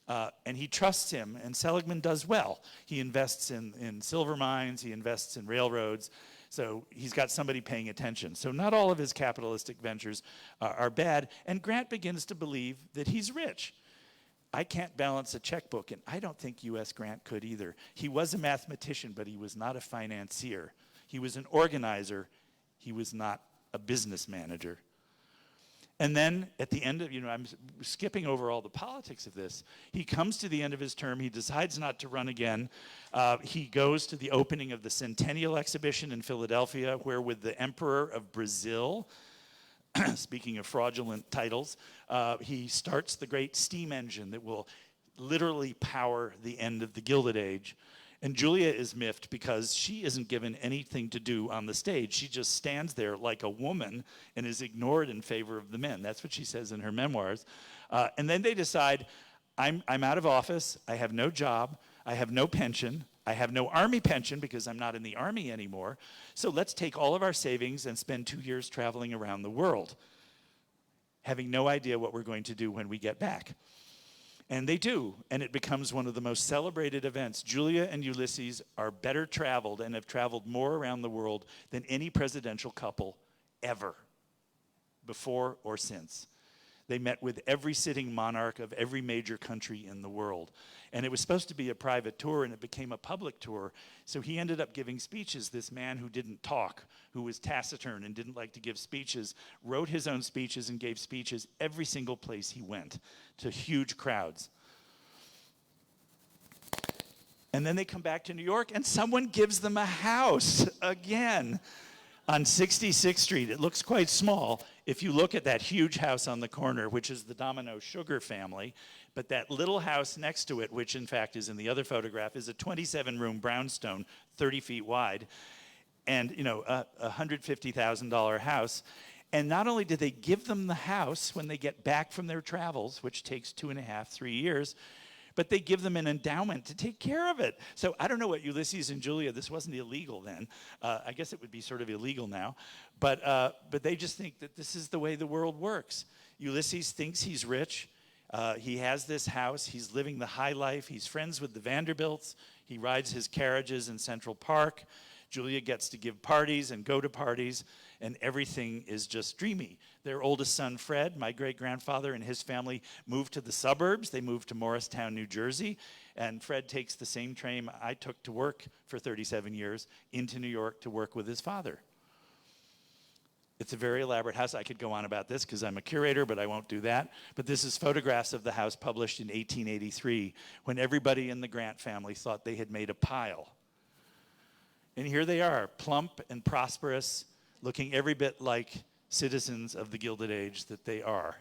And he trusts him, and Seligman does well. He invests in silver mines, he invests in railroads, so he's got somebody paying attention. So not all of his capitalistic ventures are bad, and Grant begins to believe that he's rich. I can't balance a checkbook, and I don't think U.S. Grant could either. He was a mathematician, but he was not a financier. He was an organizer. He was not a business manager. And then at the end of, I'm skipping over all the politics of this. He comes to the end of his term. He decides not to run again. He goes to the opening of the Centennial Exhibition in Philadelphia, where with the Emperor of Brazil, speaking of fraudulent titles, he starts the great steam engine that will literally power the end of the Gilded Age. And Julia is miffed because she isn't given anything to do on the stage. She just stands there like a woman and is ignored in favor of the men. That's what she says in her memoirs. And then they decide, I'm out of office, I have no job, I have no pension, I have no army pension because I'm not in the army anymore. So let's take all of our savings and spend 2 years traveling around the world, having no idea what we're going to do when we get back. And they do, and it becomes one of the most celebrated events. Julia and Ulysses are better traveled and have traveled more around the world than any presidential couple ever, before or since. They met with every sitting monarch of every major country in the world. And it was supposed to be a private tour, and it became a public tour. So he ended up giving speeches. This man who didn't talk, who was taciturn and didn't like to give speeches, wrote his own speeches and gave speeches every single place he went to huge crowds. And then they come back to New York, and someone gives them a house again on 66th Street. It looks quite small if you look at that huge house on the corner, which is the Domino Sugar family. But that little house next to it, which in fact is in the other photograph, is a 27-room brownstone, 30 feet wide, and a $150,000 house. And not only did they give them the house when they get back from their travels, which takes 2.5, 3 years, but they give them an endowment to take care of it. So I don't know what Ulysses and Julia, this wasn't illegal then. I guess it would be sort of illegal now. But they just think that this is the way the world works. Ulysses thinks he's rich. He has this house. He's living the high life. He's friends with the Vanderbilts. He rides his carriages in Central Park. Julia gets to give parties and go to parties, and everything is just dreamy. Their oldest son, Fred, my great-grandfather and his family moved to the suburbs. They moved to Morristown, New Jersey, and Fred takes the same train I took to work for 37 years into New York to work with his father. It's a very elaborate house. I could go on about this because I'm a curator, but I won't do that. But this is photographs of the house published in 1883 when everybody in the Grant family thought they had made a pile. And here they are, plump and prosperous, looking every bit like citizens of the Gilded Age that they are.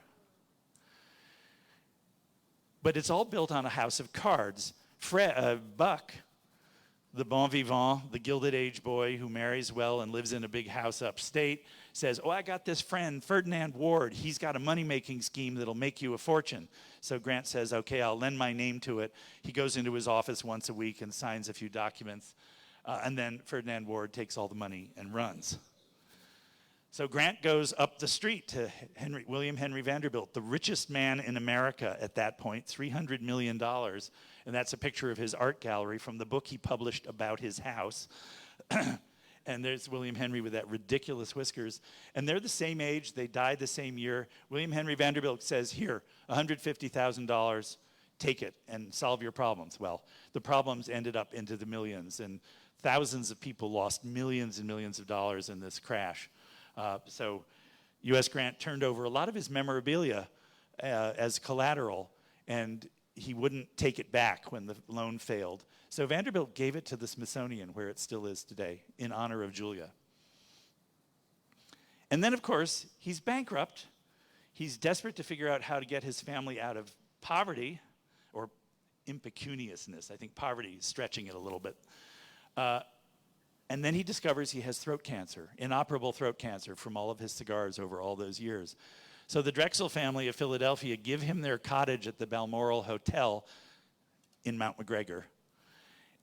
But it's all built on a house of cards. Buck, the bon vivant, the Gilded Age boy who marries well and lives in a big house upstate, says, oh, I got this friend, Ferdinand Ward. He's got a money-making scheme that'll make you a fortune. So Grant says, okay, I'll lend my name to it. He goes into his office once a week and signs a few documents. And then Ferdinand Ward takes all the money and runs. So Grant goes up the street to William Henry Vanderbilt, the richest man in America at that point, $300 million. And that's a picture of his art gallery from the book he published about his house. And there's William Henry with that ridiculous whiskers. And they're the same age. They died the same year. William Henry Vanderbilt says, here, $150,000, take it and solve your problems. Well, the problems ended up into the millions, and thousands of people lost millions and millions of dollars in this crash. So U.S. Grant turned over a lot of his memorabilia as collateral, and he wouldn't take it back when the loan failed. So Vanderbilt gave it to the Smithsonian, where it still is today, in honor of Julia. And then, of course, he's bankrupt. He's desperate to figure out how to get his family out of poverty, or impecuniousness. I think poverty is stretching it a little bit. And then he discovers he has throat cancer, inoperable throat cancer from all of his cigars over all those years. So the Drexel family of Philadelphia give him their cottage at the Balmoral Hotel in Mount McGregor.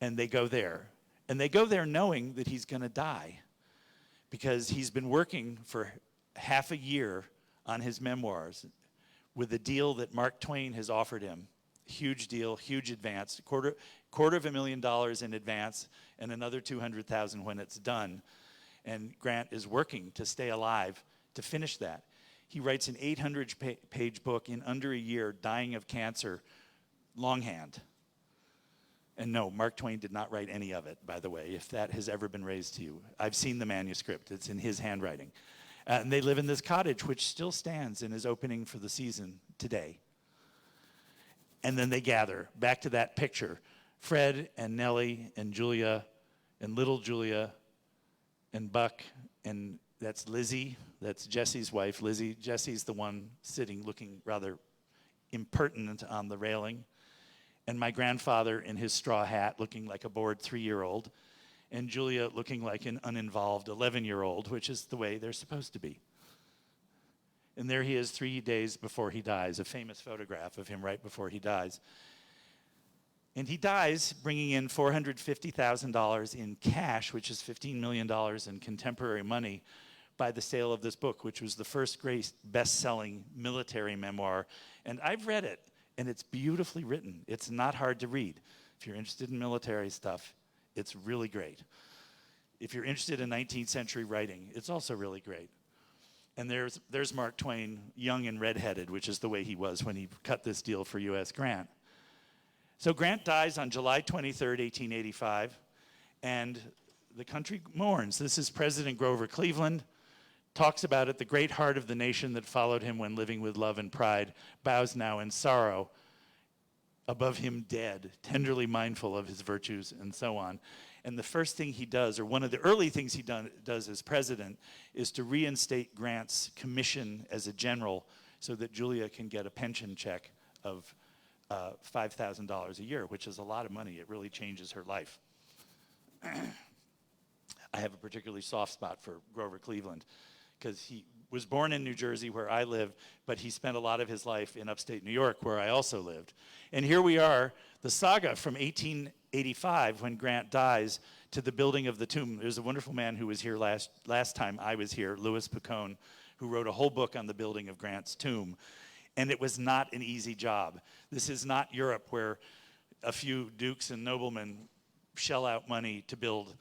And they go there. And they go there knowing that he's going to die, because he's been working for half a year on his memoirs with a deal that Mark Twain has offered him. Huge deal, huge advance, $250,000 in advance, and another $200,000 when it's done. And Grant is working to stay alive to finish that. He writes an 800-page book in under a year, dying of cancer, longhand. And no, Mark Twain did not write any of it, by the way, if that has ever been raised to you. I've seen the manuscript. It's in his handwriting. And they live in this cottage, which still stands and is opening for the season today. And then they gather, back to that picture, Fred and Nellie and Julia and little Julia and Buck, and that's Lizzie, that's Jesse's wife, Lizzie. Jesse's the one sitting looking rather impertinent on the railing. And my grandfather in his straw hat looking like a bored 3-year-old, and Julia looking like an uninvolved 11-year-old, which is the way they're supposed to be. And there he is 3 days before he dies, a famous photograph of him right before he dies. And he dies bringing in $450,000 in cash, which is $15 million in contemporary money, by the sale of this book, which was the first great best-selling military memoir. And I've read it, and it's beautifully written. It's not hard to read. If you're interested in military stuff, it's really great. If you're interested in 19th century writing, it's also really great. And there's Mark Twain, young and redheaded, which is the way he was when he cut this deal for U.S. Grant. So Grant dies on July 23rd, 1885, and the country mourns. This is President Grover Cleveland, talks about it, the great heart of the nation that followed him when living with love and pride, bows now in sorrow above him dead, tenderly mindful of his virtues, and so on. And the first thing he does, or one of the early things he does as president, is to reinstate Grant's commission as a general so that Julia can get a pension check of $5,000 a year, which is a lot of money. It really changes her life. I have a particularly soft spot for Grover Cleveland because he was born in New Jersey, where I live, but he spent a lot of his life in upstate New York, where I also lived. And here we are, the saga from 1885, when Grant dies, to the building of the tomb. There's a wonderful man who was here last time I was here, Louis Picone, who wrote a whole book on the building of Grant's tomb. And it was not an easy job. This is not Europe, where a few dukes and noblemen shell out money to build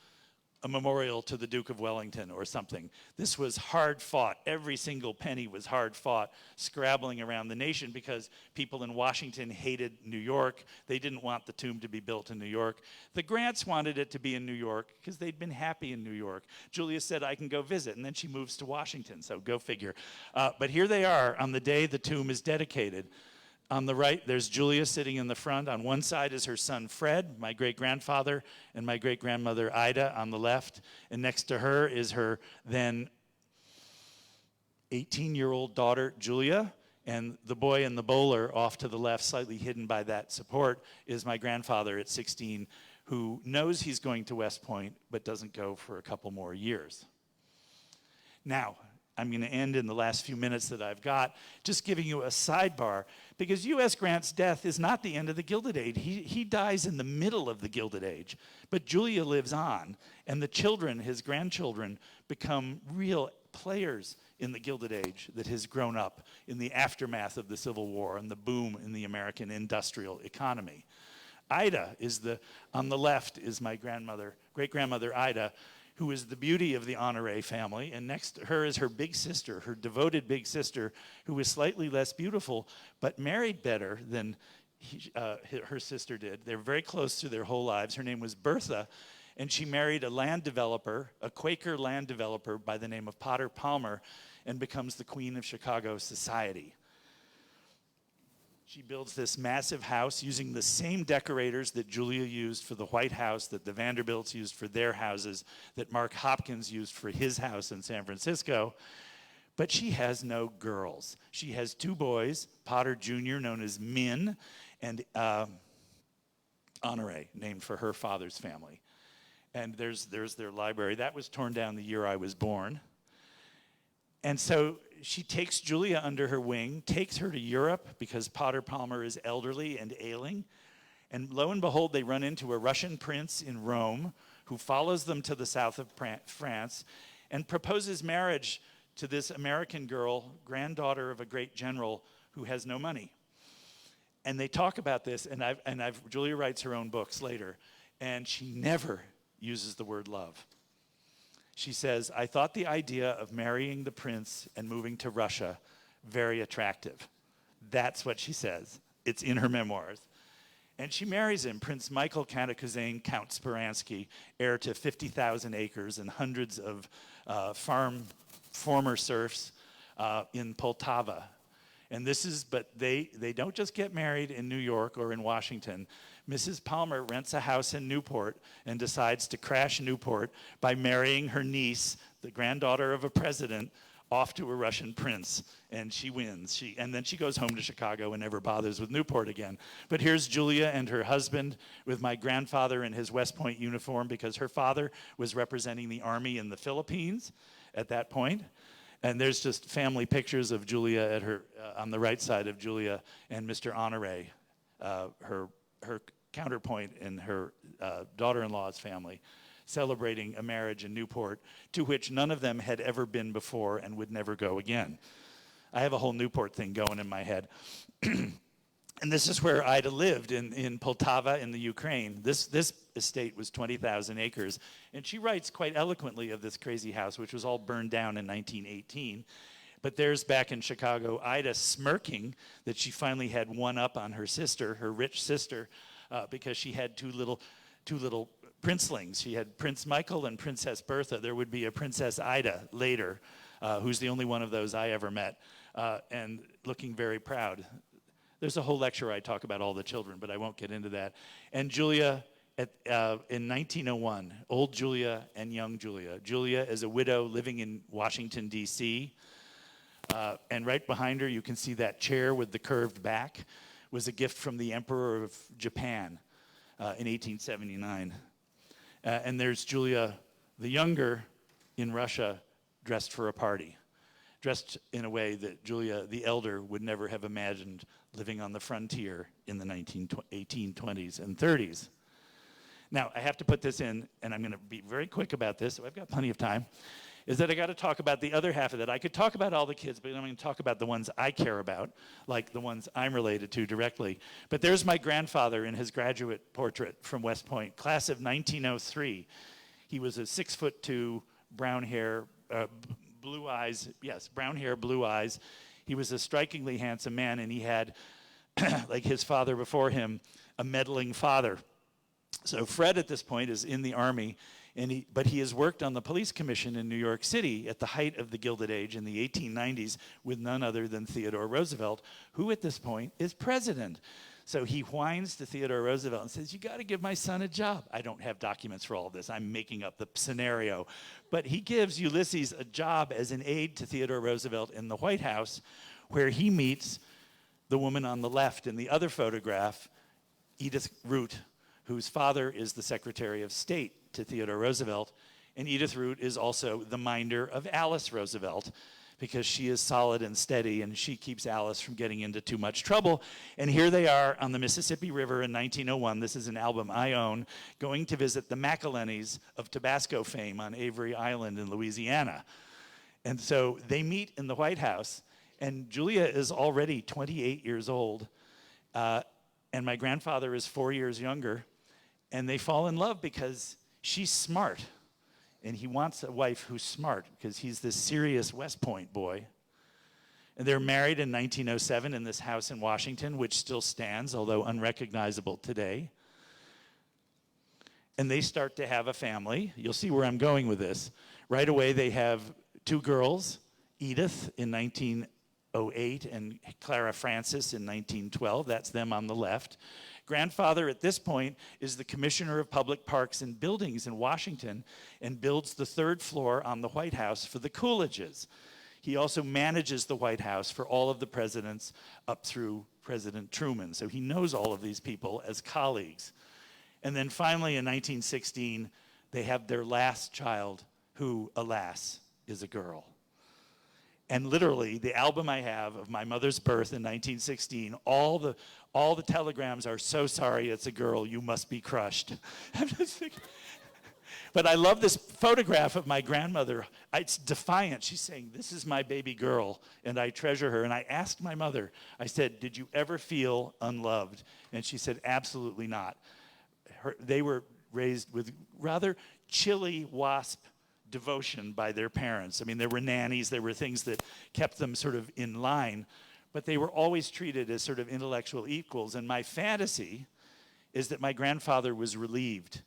a memorial to the Duke of Wellington or something. This was hard fought. Every single penny was hard fought, scrabbling around the nation, because people in Washington hated New York. They didn't want the tomb to be built in New York. The Grants wanted it to be in New York because they'd been happy in New York. Julia said, I can go visit, and then she moves to Washington, so go figure. But here they are on the day the tomb is dedicated. On the right, there's Julia sitting in the front. On one side is her son Fred, my great-grandfather, and my great-grandmother Ida on the left. And next to her is her then 18-year-old daughter Julia. And the boy in the bowler off to the left, slightly hidden by that support, is my grandfather at 16, who knows he's going to West Point but doesn't go for a couple more years. Now, I'm going to end in the last few minutes that I've got just giving you a sidebar, because U.S. Grant's death is not the end of the Gilded Age. He dies in the middle of the Gilded Age, but Julia lives on, and the children, his grandchildren, become real players in the Gilded Age that has grown up in the aftermath of the Civil War and the boom in the American industrial economy. Ida is on the left is my great-grandmother Ida, who is the beauty of the Honoré family, and next to her is her big sister, her devoted big sister, who is slightly less beautiful, but married better than her sister did. They're very close through their whole lives. Her name was Bertha, and she married a land developer, a Quaker land developer by the name of Potter Palmer, and becomes the Queen of Chicago society. She builds this massive house using the same decorators that Julia used for the White House, that the Vanderbilts used for their houses, that Mark Hopkins used for his house in San Francisco. But she has no girls. She has two boys, Potter Jr., known as Min, and Honoré, named for her father's family. And there's their library. That was torn down the year I was born. And so she takes Julia under her wing, takes her to Europe because Potter Palmer is elderly and ailing. And lo and behold, they run into a Russian prince in Rome who follows them to the south of France and proposes marriage to this American girl, granddaughter of a great general who has no money. And they talk about this, and Julia writes her own books later, and she never uses the word love. She says, I thought the idea of marrying the prince and moving to Russia very attractive. That's what she says. It's in her memoirs. And she marries him, Prince Michael Kanakuzane Count Speransky, heir to 50,000 acres and hundreds of former serfs in Poltava. And but they don't just get married in New York or in Washington. Mrs. Palmer rents a house in Newport and decides to crash Newport by marrying her niece, the granddaughter of a president, off to a Russian prince, and she wins. And then she goes home to Chicago and never bothers with Newport again. But here's Julia and her husband with my grandfather in his West Point uniform, because her father was representing the army in the Philippines at that point. And there's just family pictures of Julia at her on the right side of Julia and Mr. Honoré, her counterpoint in her daughter-in-law's family, celebrating a marriage in Newport to which none of them had ever been before and would never go again. I have a whole Newport thing going in my head. And this is where Ida lived, in Poltava in the Ukraine. This estate was 20,000 acres. And she writes quite eloquently of this crazy house, which was all burned down in 1918. But there's, back in Chicago, Ida smirking that she finally had one up on her sister, her rich sister, because she had two little princelings. She had Prince Michael and Princess Bertha. There would be a Princess Ida later, who's the only one of those I ever met, and looking very proud. There's a whole lecture I talk about all the children, but I won't get into that. And Julia, in 1901, old Julia and young Julia. Julia is a widow living in Washington, D.C., and right behind her, you can see that chair with the curved back was a gift from the Emperor of Japan in 1879. And there's Julia, the younger, in Russia, dressed for a party, dressed in a way that Julia, the elder, would never have imagined living on the frontier in the 1820s and 30s. Now, I have to put this in, and I'm going to be very quick about this, so I've got plenty of time, is that I got to talk about the other half of that. I could talk about all the kids, but I'm going to talk about the ones I care about, like the ones I'm related to directly. But there's my grandfather in his graduate portrait from West Point, class of 1903. He was a 6'2", brown hair, blue eyes, yes, brown hair, blue eyes. He was a strikingly handsome man, and he had, like his father before him, a meddling father. So Fred at this point is in the Army, but he has worked on the police commission in New York City at the height of the Gilded Age in the 1890s with none other than Theodore Roosevelt, who at this point is president. So he whines to Theodore Roosevelt and says, you got to give my son a job. I don't have documents for all of this. I'm making up the scenario. But he gives Ulysses a job as an aide to Theodore Roosevelt in the White House, where he meets the woman on the left in the other photograph, Edith Root, whose father is the Secretary of State to Theodore Roosevelt. And Edith Root is also the minder of Alice Roosevelt, because she is solid and steady and she keeps Alice from getting into too much trouble. And here they are on the Mississippi River in 1901. This is an album I own, going to visit the McElhennys of Tabasco fame on Avery Island in Louisiana. And so they meet in the White House, and Julia is already 28 years old, and my grandfather is 4 years younger, and they fall in love because she's smart. And he wants a wife who's smart because he's this serious West Point boy. And they're married in 1907 in this house in Washington, which still stands, although unrecognizable today. And they start to have a family. You'll see where I'm going with this. Right away, they have 2 girls, Edith in 1908 and Clara Frances in 1912. That's them on the left. Grandfather at this point is the Commissioner of Public Parks and Buildings in Washington and builds the 3rd floor on the White House for the Coolidges. He also manages the White House for all of the presidents up through President Truman. So he knows all of these people as colleagues. And then finally in 1916, they have their last child, who, alas, is a girl. And literally, the album I have of my mother's birth in 1916, all the telegrams are, "So sorry, it's a girl, you must be crushed." I'm just thinking, but I love this photograph of my grandmother. It's defiant. She's saying, "This is my baby girl, and I treasure her." And I asked my mother, I said, "Did you ever feel unloved?" And she said, "Absolutely not." They were raised with rather chilly WASP devotion by their parents. I mean, there were nannies, there were things that kept them sort of in line, but they were always treated as sort of intellectual equals. And my fantasy is that my grandfather was relieved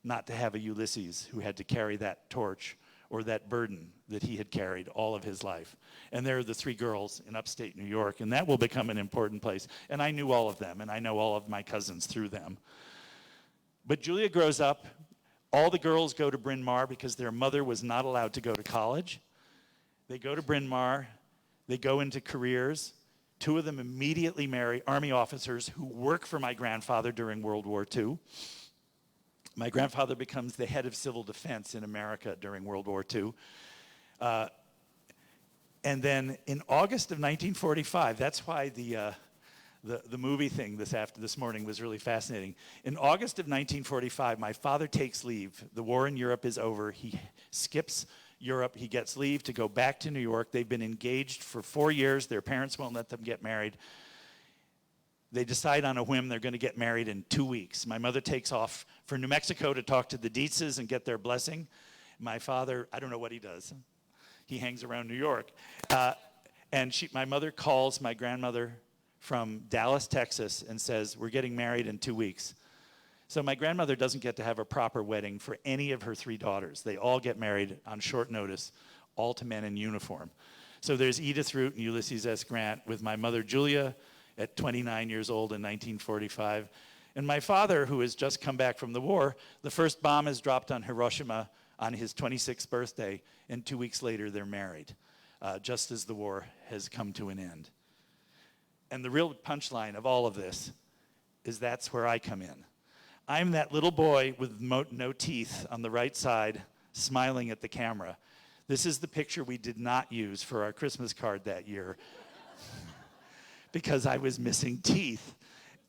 not to have a Ulysses who had to carry that torch or that burden that he had carried all of his life. And there are the 3 girls in upstate New York, and that will become an important place. And I knew all of them, and I know all of my cousins through them. But Julia grows up. All the girls go to Bryn Mawr because their mother was not allowed to go to college. They go to Bryn Mawr. They go into careers. 2 of them immediately marry Army officers who work for my grandfather during World War II. My grandfather becomes the head of civil defense in America during World War II. And then in August of 1945, that's why the movie thing this morning was really fascinating. In August of 1945, my father takes leave. The war in Europe is over. He skips Europe. He gets leave to go back to New York. They've been engaged for 4 years. Their parents won't let them get married. They decide on a whim they're going to get married in 2 weeks. My mother takes off for New Mexico to talk to the Dietzes and get their blessing. My father, I don't know what he does. He hangs around New York. And my mother calls my grandmother from Dallas, Texas, and says, "We're getting married in 2 weeks." So my grandmother doesn't get to have a proper wedding for any of her 3 daughters. They all get married on short notice, all to men in uniform. So there's Edith Root and Ulysses S. Grant with my mother Julia at 29 years old in 1945. And my father, who has just come back from the war, the first bomb is dropped on Hiroshima on his 26th birthday, and 2 weeks later they're married, just as the war has come to an end. And the real punchline of all of this is that's where I come in. I'm that little boy with no teeth on the right side, smiling at the camera. This is the picture we did not use for our Christmas card that year because I was missing teeth.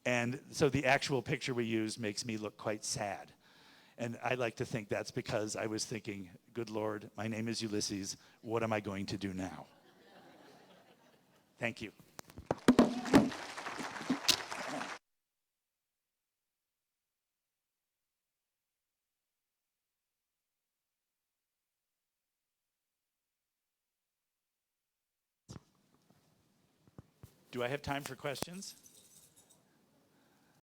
And so the actual picture we used makes me look quite sad. And I like to think that's because I was thinking, good Lord, my name is Ulysses. What am I going to do now? Thank you. Do I have time for questions?